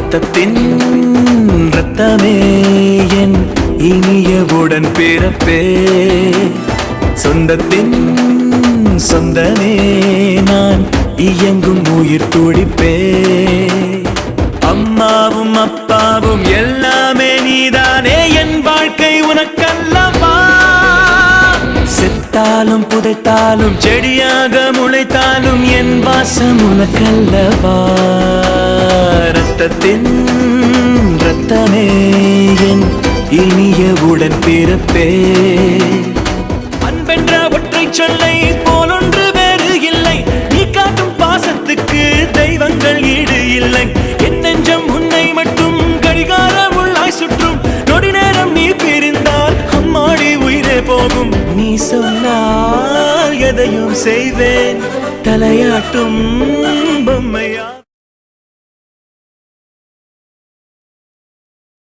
ரத்தத்தின் ரத்தமே என் இனிய உடன் பிறப்பே, சொந்தத்தின் சொந்தமே நான் இயங்கும் உயிர் துடிப்பே. அம்மாவும் அப்பாவும் எல்லாமே நீதானே, என் வாழ்க்கை உனக்கல்லவா. செத்தாலும் புதைத்தாலும் செடியாக முளைத்தாலும் என் வாசம் உனக்கல்லவா. ரத்தத்தின் ரத்தமே என் இனிய உடன் பிறப்பே. அன்பென்ற ஒற்றை சொல்லை போலொன்று வேறு இல்லை, நீ காட்டும் பாசத்துக்கு தெய்வங்கள் ஈடு இல்லை. என் நெஞ்சம் உன்னை மட்டும் கடிகாரம் உள்ளாய் சுற்றும், நொடி நேரம் நீ பிரிந்தால் அம்மாடி உயிரே போகும். நீ சொன்னால் எதையும் செய்வேன், தலையாட்டும் பொம்மையா.